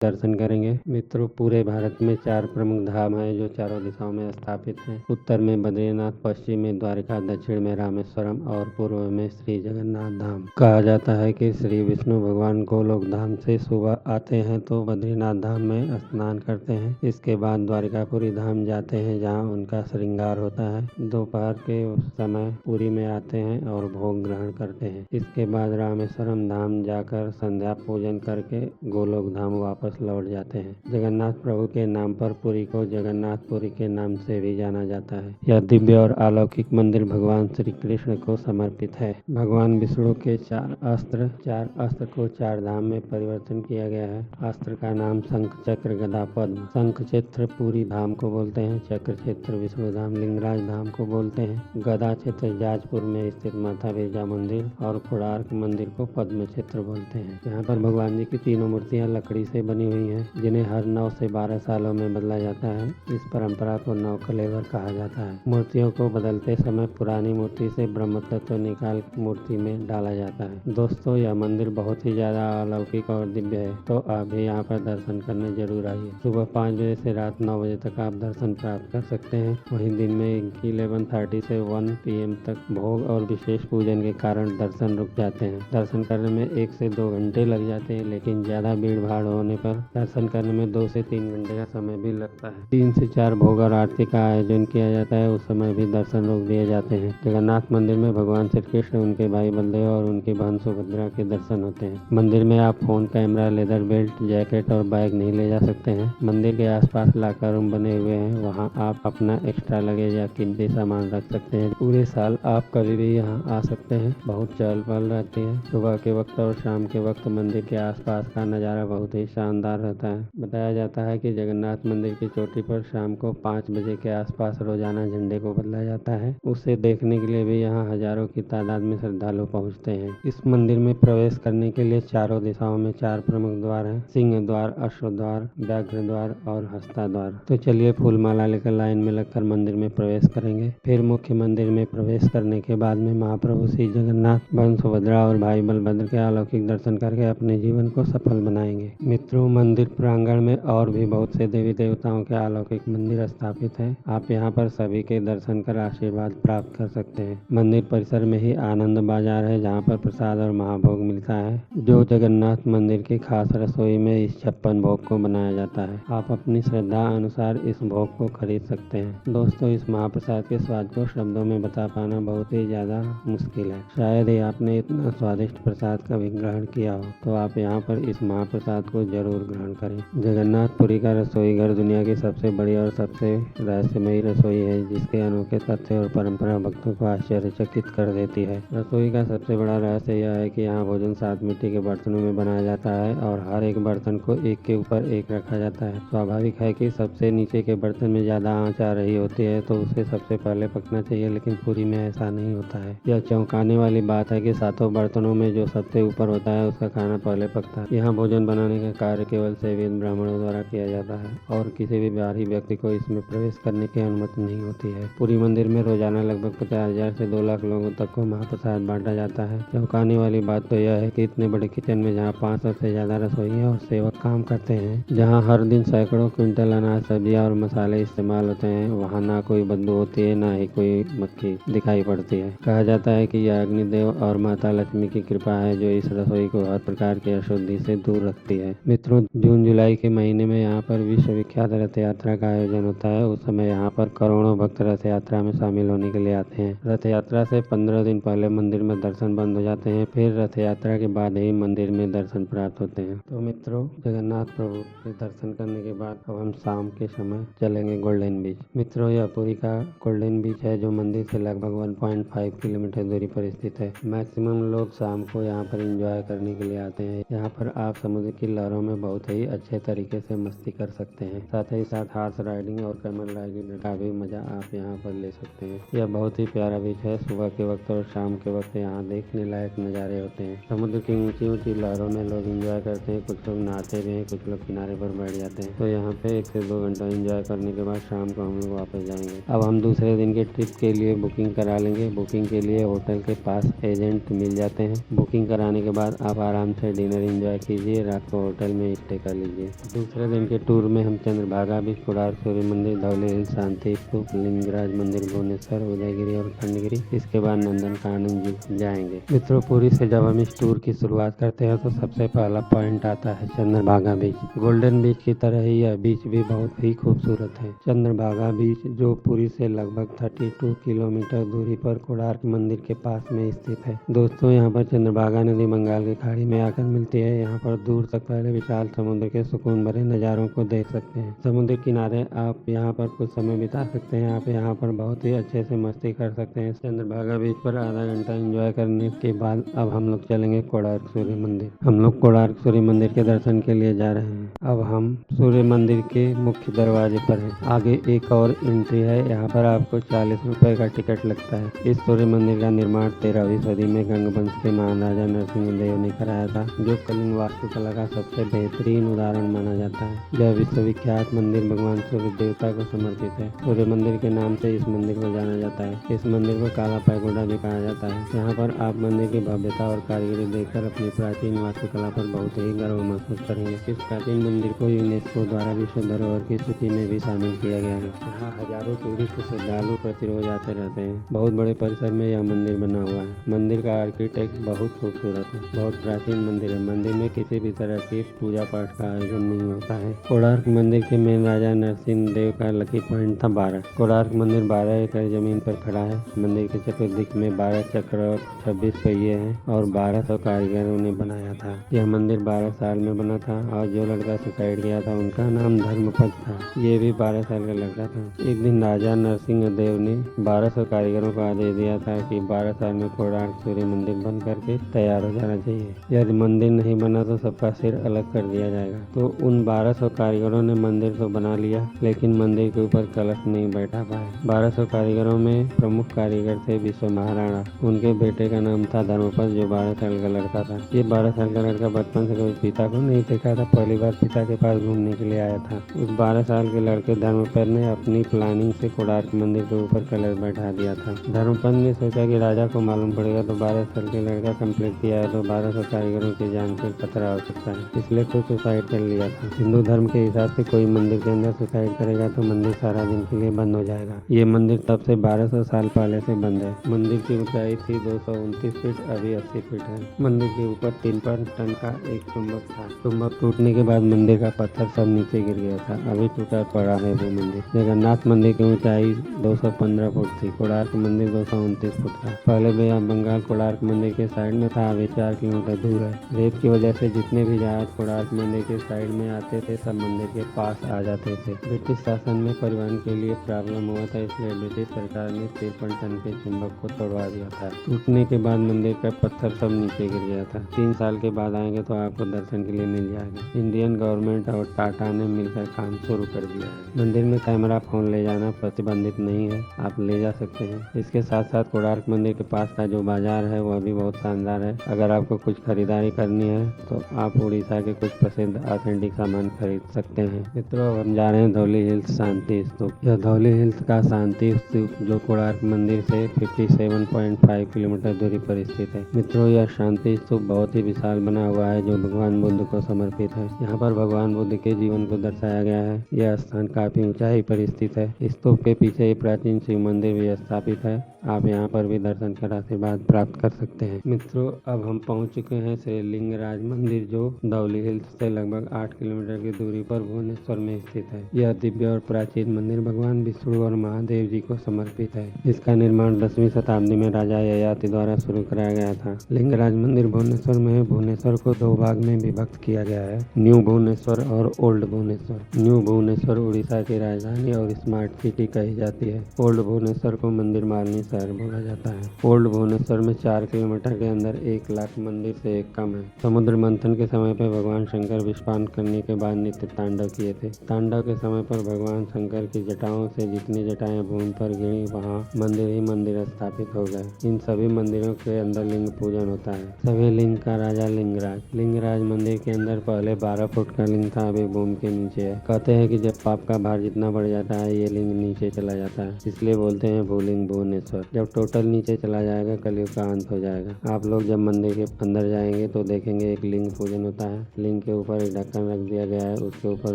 दर्शन करेंगे। मित्रों, पूरे भारत में 4 प्रमुख धाम हैं जो चारों दिशाओं में स्थापित हैं। उत्तर में बद्रीनाथ, पश्चिम में द्वारका, दक्षिण में रामेश्वरम और पूर्व में श्री जगन्नाथ धाम। कहा जाता है कि श्री विष्णु भगवान गोलोक धाम से सुबह आते हैं तो बद्रीनाथ धाम में स्नान करते हैं। इसके बाद द्वारकापुरी धाम जाते हैं जहाँ उनका श्रृंगार होता है। दोपहर के समय पुरी में आते हैं और भोग ग्रहण करते हैं। इसके बाद रामेश्वरम धाम जाकर संध्या पूजन करके गोलोक धाम वापस लौट जाते हैं। जगन्नाथ प्रभु के नाम पर पुरी को जगन्नाथपुरी के नाम से भी जाना जाता है। यह दिव्य और अलौकिक मंदिर भगवान श्री कृष्ण को समर्पित है। भगवान विष्णु के 4 अस्त्र को 4 धाम में परिवर्तन किया गया है। अस्त्र का नाम शंख, चक्र, गदा, पद्म। शंख क्षेत्र पुरी धाम को बोलते हैं, चक्र क्षेत्र विष्णु धाम लिंगराज धाम को बोलते हैं, गदा क्षेत्र जाजपुर में स्थित माता बिरजा मंदिर और कोणार्क मंदिर को पद्म क्षेत्र बोलते हैं। यहाँ पर भगवान जी की तीनों मूर्तियाँ लकड़ी से बनी हुई हैं, जिन्हें हर 9 से 12 सालों में बदला जाता है। इस परंपरा को नवकलेवर कहा जाता है। मूर्तियों को बदलते समय पुरानी मूर्ति से ब्रह्म तत्व निकाल मूर्ति में डाला जाता है। दोस्तों, यह मंदिर बहुत ही ज्यादा अलौकिक और दिव्य है, तो आप भी यहाँ पर दर्शन करने जरूर आइए। सुबह 5 बजे से रात 9 बजे तक आप दर्शन प्राप्त कर सकते हैं। वहीं दिन में 11:30 से 1 PM तक भोग और विशेष पूजन के कारण दर्शन रुक जाते हैं। दर्शन करने में 1 से 2 घंटे लग जाते हैं, लेकिन ज्यादा भीड़ भाड़ होने पर दर्शन करने में 2 से 3 घंटे का समय भी लगता है। 3 से 4 भोग और आरती का आयोजन किया जाता है, उस समय भी दर्शन रोक दिए जाते हैं। जगन्नाथ मंदिर में भगवान श्री कृष्ण, उनके भाई बलदेव और उनकी बहन सुभद्रा के दर्शन होते हैं। मंदिर में आप phone, camera, leather belt, jacket और बैग नहीं ले जा सकते हैं। मंदिर के आसपास लॉकर रूम बने हुए हैं, वहां आप अपना एक्स्ट्रा लगेज या कीमती सामान रख सकते हैं। पूरे साल आप कभी भी यहाँ आ सकते हैं। बहुत चहल पहल रहती है। सुबह के वक्त और शाम के वक्त मंदिर के आसपास का नज़ारा बहुत ही शानदार रहता है। बताया जाता है कि जगन्नाथ मंदिर की चोटी पर शाम को 5 बजे के आसपास रोजाना झंडे को बदला जाता है। उसे देखने के लिए भी यहाँ हजारों की तादाद में श्रद्धालु पहुँचते हैं। इस मंदिर में प्रवेश करने के लिए चारों दिशाओं में 4 प्रमुख द्वार हैं: सिंह द्वार, अश्व द्वार, व्याघ्र द्वार और हस्ता द्वार। तो चलिए फूल माला लेकर लाइन में लगकर मंदिर में प्रवेश करेंगे। फिर मुख्य मंदिर में प्रवेश करने के बाद में महाप्रभु श्री जगन्नाथ, बहन सुभद्रा और भाई बलभद्र के अलौकिक दर्शन करके अपने जीवन को सफल बनाएंगे। मित्रों, मंदिर प्रांगण में और भी बहुत से देवी देवताओं के अलौकिक मंदिर स्थापित हैं। आप यहाँ पर सभी के दर्शन कर आशीर्वाद प्राप्त कर सकते हैं। मंदिर परिसर में ही आनंद बाजार है, जहाँ पर प्रसाद और महाभोग मिलता है, जो जगन्नाथ मंदिर की खास रसोई में इस 56 भोग को बनाया जाता है। आप अपनी श्रद्धा अनुसार इस भोग को खरीद सकते हैं। दोस्तों, इस महाप्रसाद के स्वाद को शब्दों में बता पाना बहुत ही ज्यादा मुश्किल है। शायद ही आपने इतना स्वादिष्ट प्रसाद कभी ग्रहण किया हो, तो आप यहाँ पर इस महाप्रसाद को जरूर ग्रहण करें। जगन्नाथपुरी का रसोई घर दुनिया की सबसे बड़ी और सबसे रहस्यमयी रसोई है, जिसके अनोखे तथ्य और परंपरा भक्तों को आश्चर्यचकित कर देती है। रसोई का सबसे बड़ा रहस्य यह है कि यहाँ भोजन 7 मिट्टी के बर्तनों में बनाया जाता है और हर एक बर्तन को एक के ऊपर एक रखा जाता है। स्वाभाविक है कि सबसे नीचे के बर्तन में ज्यादा आंच आ रही होती है, तो उसे सबसे पहले पकना चाहिए, लेकिन पूरी में ऐसा नहीं होता है। यह चौंकाने वाली बात है कि 7 बर्तनों में जो सबसे ऊपर होता है उसका खाना पहले पकता है। यहाँ भोजन बनाने का कार्य केवल सेवियत ब्राह्मणों द्वारा किया जाता है और किसी भी बाहरी व्यक्ति को इसमें प्रवेश करने की अनुमति नहीं होती है। पूरी मंदिर में रोजाना लगभग 50,000 से 2 लाख लोगों तक को महाप्रसाद बांटा जाता है। चौंकाने वाली बात तो यह है कि इतने बड़े किचन में जहाँ 500 से ज्यादा रसोइये और सेवक काम करते हैं, जहाँ हर दिन सैकड़ों क्विंटल अनाज, सब्जियाँ और मसाले इस्तेमाल होते हैं, वहाँ ना कोई बदबू होती है, ना ही कोई मक्खी दिखाई पड़ती है। कहा जाता है कि यह अग्निदेव और माता लक्ष्मी की कृपा है, जो इस रसोई को हर प्रकार की अशुद्धि से दूर रखती है। मित्रों, जून जुलाई के महीने में यहाँ पर विश्व विख्यात रथ यात्रा का आयोजन होता है। उस समय यहाँ पर करोड़ों भक्त रथ यात्रा में शामिल होने के लिए आते हैं। रथ यात्रा से 15 दिन पहले मंदिर में दर्शन बंद हो जाते हैं, फिर रथ यात्रा के बाद ही मंदिर में दर्शन प्राप्त होते हैं। तो मित्रों, जगन्नाथ प्रभु के दर्शन करने के बाद अब हम शाम के समय चलेंगे गोल्डन बीच। मित्रों, यह पुरी का गोल्डन बीच है, जो मंदिर से लगभग 1.5 किलोमीटर दूरी पर स्थित है। मैक्सिमम लोग शाम को यहाँ पर एंजॉय करने के लिए आते हैं। यहाँ पर आप समुद्र की लहरों में बहुत ही अच्छे तरीके से मस्ती कर सकते हैं। साथ ही साथ हॉर्स राइडिंग और कैमल राइडिंग का भी मजा आप यहाँ पर ले सकते हैं। यह बहुत ही प्यारा बीच है। सुबह के वक्त और शाम के वक्त यहाँ देखने लायक नज़ारे होते हैं। समुद्र की ऊंची ऊंची लहरों में लोग एंजॉय करते हैं, कुछ लोग नहाते भी हैं, कुछ लोग किनारे पर बैठ जाते हैं। तो यहाँ पे 1 से 2 घंटा एंजॉय करने के बाद शाम को हम लोग वापस जाएंगे। अब हम दूसरे दिन के ट्रिप के लिए बुकिंग करा लेंगे। बुकिंग के लिए होटल के पास एजेंट मिल जाते हैं। बुकिंग कराने के बाद आप आराम से डिनर एंजॉय कीजिए, रात को होटल में में स्टे कर लीजिए। दूसरे दिन के टूर में हम चंद्रभागा बीच, कोणार्क सूर्य मंदिर, धौली हिल, शांति स्तूप, लिंगराज मंदिर भुवनेश्वर, उदयगिरी और खंडगिरी, इसके बाद नंदन कानन जी जाएंगे। मित्रों, पुरी से जब हम इस टूर की शुरुआत करते हैं तो सबसे पहला पॉइंट आता है चंद्रभागा बीच। गोल्डन बीच की तरह ही यह बीच भी बहुत ही खूबसूरत है। चंद्रभागा बीच, जो पुरी से लगभग 32 किलोमीटर दूरी पर कोणार्क मंदिर के पास में स्थित है। दोस्तों, यहाँ पर चंद्रभागा नदी बंगाल की खाड़ी में आकर मिलती है। यहाँ पर दूर तक फैले विशाल समुद्र के सुकून भरे नज़ारों को देख सकते हैं। समुद्र किनारे आप यहाँ पर कुछ समय बिता सकते हैं। आप यहाँ पर बहुत ही अच्छे से मस्ती कर सकते हैं। चंद्रभागा बीच पर आधा घंटा एंजॉय करने के बाद अब हम लोग चलेंगे कोणार्क सूर्य मंदिर। हम लोग कोणार्क सूर्य मंदिर के दर्शन के लिए जा रहे हैं। अब हम सूर्य मंदिर के मुख्य दरवाजे पर हैं। आगे एक और एंट्री है। यहाँ पर आपको 40 रुपए का टिकट लगता है। इस सूर्य मंदिर का निर्माण 13वीं सदी में गंगवंश के महाराजा नरसिंह देव ने कराया था, जो कलिंग वास्तुकला का सबसे बेहतरीन उदाहरण माना जाता है। यह विश्वविख्यात मंदिर भगवान सूर्य देवता को समर्पित है। सूर्य मंदिर के नाम से इस मंदिर को जाना जाता है। इस मंदिर को काला पैगोडा भी कहा जाता है। यहाँ पर आप मंदिर की भव्यता और कारीगरी देखकर अपनी प्राचीन वास्तुकला पर बहुत ही गर्व महसूस करेंगे। इस प्राचीन मंदिर को यूनेस्को द्वारा विश्व धरोहर की सूची में भी शामिल किया गया है। यहाँ हजारों टूरिस्ट श्रद्धालु प्रतिरोज आते रहते हैं। बहुत बड़े परिसर में यह मंदिर बना हुआ है। मंदिर का आर्किटेक्ट बहुत खूबसूरत है। बहुत प्राचीन मंदिर है। मंदिर में किसी भी तरह की पूजा पाठ का आयोजन नहीं होता है। कोणार्क मंदिर के मेन राजा नरसिंह देव का लकी पॉइंट था 12। कोणार्क मंदिर 12 एकड़ जमीन पर खड़ा है। मंदिर के चतुर्दिक में 12 चक्र और 26 पहिए हैं और 1200 कारीगरों ने बनाया था। यह मंदिर 12 साल में बना था और जो लड़का सुसाइड किया था उनका नाम धर्मपद था। ये भी 12 साल का लड़का था। एक दिन राजा नरसिंह देव ने 1200 कारीगरों को आदेश दिया था कि 12 साल में कोणार्क सूर्य मंदिर बन करके तैयार हो जाना चाहिए। यदि मंदिर नहीं बना तो सबका सिर अलग कर दिया जाएगा। तो उन 1200 कारीगरों ने मंदिर तो बना लिया, लेकिन मंदिर के ऊपर कलश नहीं बैठा पाए। 1200 कारीगरों में प्रमुख कारीगर थे विश्व महाराणा। उनके बेटे का नाम था धर्मपद, जो 12 साल का लड़का था। ये 12 साल का लड़का बचपन से कभी पिता को नहीं देखा था। पहली बार पिता के पास घूमने के लिए आया था। उस 12 साल के लड़के धर्मपद ने अपनी प्लानिंग से कोणार्क मंदिर के ऊपर कलश बैठा दिया था। धर्मपद ने सोचा कि राजा को मालूम पड़ेगा तो 12 साल के लड़का कंप्लीट किया है तो 1200 कारीगरों की जान से खतरा हो सकता है, इसलिए खुद सुसाइड कर लिया था। हिंदू धर्म के हिसाब से कोई मंदिर के अंदर सुसाइड करेगा तो मंदिर सारा दिन के लिए बंद हो जाएगा। ये मंदिर तब से 1200 साल पहले से बंद है। मंदिर की ऊंचाई थी 229 फीट, अभी 80 फीट है। मंदिर के ऊपर 3 टन का एक चुम्बक था। चुम्बक टूटने के बाद मंदिर का पत्थर सब नीचे गिर गया था। अभी टूटा पड़ा है वो मंदिर। जगन्नाथ मंदिर की ऊंचाई 215 फुट थी। कोणार्क मंदिर 229 फुट था। पहले बे बंगाल कोणार्क मंदिर के साइड में था, अभी 4 किलोमीटर दूर है। रेत की वजह से जितने भी जहाज कोणार्क मंदिर के साइड में आते थे सब मंदिर के पास आ जाते थे। ब्रिटिश शासन में परिवहन के लिए प्रॉब्लम हुआ था, इसलिए ब्रिटिश सरकार ने 53 टन के चुंबक को तोड़वा दिया था। टूटने के बाद मंदिर का पत्थर सब नीचे गिर गया था। 3 साल के बाद आएंगे तो आपको दर्शन के लिए मिल जाएगा। इंडियन गवर्नमेंट और टाटा ने मिलकर काम शुरू कर दिया है। मंदिर में कैमरा फोन ले जाना प्रतिबंधित नहीं है, आप ले जा सकते हैं। इसके साथ साथ कोणार्क मंदिर के पास का जो बाजार है वह भी बहुत शानदार है। अगर आपको कुछ खरीदारी करनी है तो आप उड़ीसा के कुछ प्रसिद्ध ऑथेंटिक सामान खरीद सकते हैं। मित्रों, अब हम जा रहे हैं धौली हिल्स शांति स्तूप। यह धौली हिल्स का शांति स्तूप जो कोणार्क मंदिर से 57.5 किलोमीटर दूरी पर स्थित है। मित्रों, यह शांति स्तूप बहुत ही विशाल बना हुआ है जो भगवान बुद्ध को समर्पित है। यहाँ पर भगवान बुद्ध के जीवन को दर्शाया गया है। यह स्थान काफी ऊंचाई पर स्थित है। स्तूप के पीछे एक प्राचीन शिव मंदिर भी स्थापित है। आप यहाँ पर भी दर्शन कर आशीर्वाद प्राप्त कर सकते हैं। मित्रों, अब हम पहुँच चुके हैं श्री लिंगराज मंदिर जो धौली हिल्स से लगभग 8 किलोमीटर की दूरी पर भुवनेश्वर में स्थित है। यह दिव्य और प्राचीन मंदिर भगवान विष्णु और महादेव जी को समर्पित है। इसका निर्माण 10वीं शताब्दी में राजा ययाति द्वारा शुरू कराया गया था। लिंगराज मंदिर भुवनेश्वर में है। भुवनेश्वर को 2 भाग में विभक्त किया गया है, न्यू भुवनेश्वर और ओल्ड भुवनेश्वर। न्यू भुवनेश्वर उड़ीसा की राजधानी और स्मार्ट सिटी कही जाती है। ओल्ड भुवनेश्वर को मंदिर मालिनी शहर बोला जाता है। ओल्ड भुवनेश्वर में 4 किलोमीटर के अंदर 1 लाख मंदिर से एक कम है। समुद्र मंथन के समय पर भगवान शंकर विषपान करने के बाद नित्य तांडव किए थे। तांडव के समय पर भगवान शंकर की जटाओं से जितनी जटाएं भूमि पर गिरी वहाँ मंदिर ही मंदिर स्थापित हो गए। इन सभी मंदिरों के अंदर लिंग पूजन होता है। सभी लिंग का राजा लिंगराज। लिंगराज मंदिर के अंदर पहले 12 फुट का लिंग था, अभी भूमि के नीचे है। कहते हैं कि जब पाप का भार जितना बढ़ जाता है ये लिंग नीचे चला जाता है, इसलिए बोलते हैं भूलिंग भुवनेश्वर। जब टोटल नीचे चला जाएगा कलयुग का अंत हो जाएगा। आप लोग जब मंदिर के अंदर जाएंगे तो देखेंगे एक लिंग पूजन होता है। लिंग शिवलिंग के ऊपर एक ढक्कन रख दिया गया है, उसके ऊपर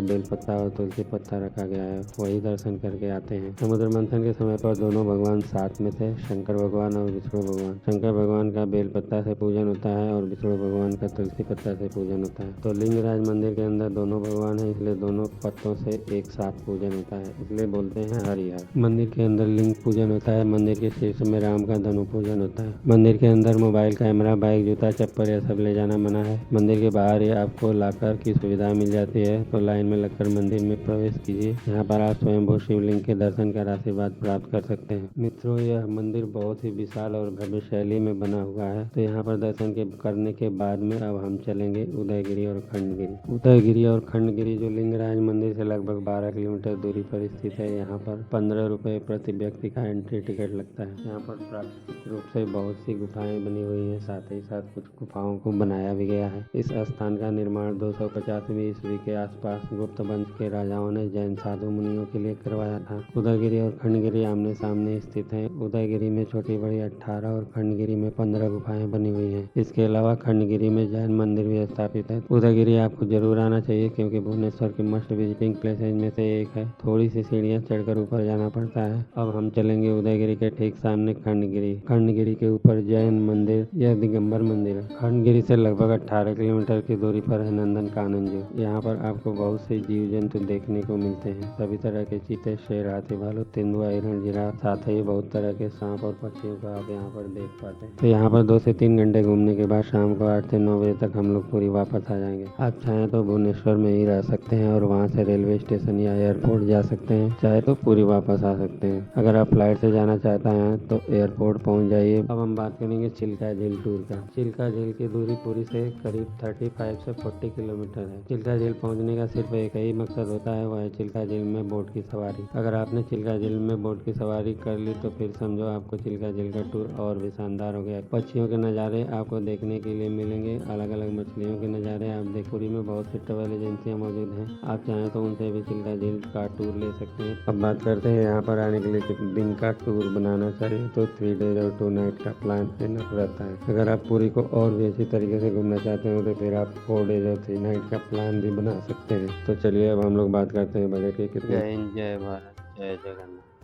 बेलपत्ता और तुलसी पत्ता रखा गया है, वही दर्शन करके आते हैं। समुद्र मंथन के समय पर दोनों भगवान साथ में थे, शंकर भगवान और विष्णु भगवान। शंकर भगवान का बेलपत्ता से पूजन होता है और विष्णु भगवान का तुलसी पत्ता से पूजन होता है। तो लिंगराज मंदिर के अंदर दोनों भगवान है, इसलिए दोनों पत्तों से एक साथ पूजन होता है, इसलिए बोलते हैं हरिहर। मंदिर के अंदर लिंग पूजन होता है। मंदिर के शीर्ष में राम का धनु पूजन होता है। मंदिर के अंदर मोबाइल कैमरा, बाइक, जूता, चप्पल यह सब ले जाना मना है। मंदिर के बाहर ही आपको लॉकर की सुविधा मिल जाती है, तो लाइन में लगकर मंदिर में प्रवेश कीजिए। यहाँ पर आप स्वयंभू शिवलिंग के दर्शन कर आशीर्वाद प्राप्त कर सकते हैं। मित्रों, यह मंदिर बहुत ही विशाल और भव्य शैली में बना हुआ है। तो यहाँ पर दर्शन करने के बाद में अब हम चलेंगे उदयगिरी और खंडगिरी। उदयगिरी और खंडगिरी जो लिंगराज मंदिर से लगभग 12 किलोमीटर दूरी पर स्थित है। यहाँ पर 15 रुपए प्रति व्यक्ति का एंट्री टिकट लगता है। यहाँ पर प्राकृतिक रूप से बहुत सी गुफाएं बनी हुई हैं, साथ ही साथ कुछ गुफाओं को बनाया भी गया है। इस स्थान का निर्माण 250वीं ईस्वी के आसपास गुप्त वंश के राजाओं ने जैन साधु मुनियों के लिए करवाया था। उदयगिरी और खंडगिरी आमने सामने स्थित है। उदयगिरी में छोटी बड़ी 18 और खंडगिरी में 15 गुफाएं बनी हुई है। इसके अलावा खंडगिरी में जैन मंदिर भी स्थापित है। उदयगिरी आपको जरूर आना चाहिए, क्योंकि भुवनेश्वर के मस्ट विजिटिंग प्लेसेज में से एक है। थोड़ी सी सीढ़ियाँ चढ़कर ऊपर जाना पड़ता है। अब हम चलेंगे उदयगिरी के ठीक सामने खंडगिरी। खंडगिरी के ऊपर जैन मंदिर, यह दिगंबर मंदिर है। खंडगिरी से लगभग 18 किलोमीटर की दूरी पर है नंदन कानन जू। यहाँ पर आपको बहुत से जीव जंतु देखने को मिलते हैं। सभी तरह के चीते, शेर, हाथी, भालू, तेंदुआ, हिरण, जिराफ, साथ ही बहुत तरह के सांप और पक्षियों को आप यहाँ पर देख पाते हैं। तो यहाँ पर 2 से 3 घंटे घूमने के बाद शाम को 8 से 9 बजे तक हम लोग पूरी वापस आ जाएंगे। आप चाहें तो भुवनेश्वर में ही रह सकते हैं और वहाँ से रेलवे स्टेशन या एयरपोर्ट जा सकते हैं, चाहे तो पूरी वापस आ सकते हैं। अगर आप फ्लाइट से जाना चाहते हैं तो एयरपोर्ट पहुँच जाइए। अब हम बात करेंगे चिल्का झील टूर का। चिल्का झील की दूरी पूरी से करीब 35 से 40 किलोमीटर है। चिल्का झील पहुँचने का सिर्फ एक ही मकसद होता है, वह है चिल्का झील में बोट की सवारी। अगर आपने चिल्का झील में बोट की सवारी कर ली तो फिर समझो आपको चिल्का झील का टूर और भी शानदार हो गया। पक्षियों के नज़ारे आपको देखने के लिए मिलेंगे, अलग अलग मछलियों के नज़ारे आप देखपुरी में बहुत सी ट्रेवल एजेंसियाँ मौजूद हैं। आप चाहें तो उनसे भी चिल्का झील का टूर ले सकते हैं। अब बात करते हैं यहाँ पर आने के लिए कितने दिन का टूर बनाना चाहिए। तो 3 डेज और 2 नाइट का प्लान इनफ रहता है। अगर आप पुरी को और भी अच्छी तरीके से घूमना चाहते हो तो फिर आप 4 डेज और 3 नाइट का प्लान भी बना सकते हैं। तो चलिए अब हम लोग बात करते हैं बजट के कितने। जय हिंद, जय भारत, जय जगन्नाथ।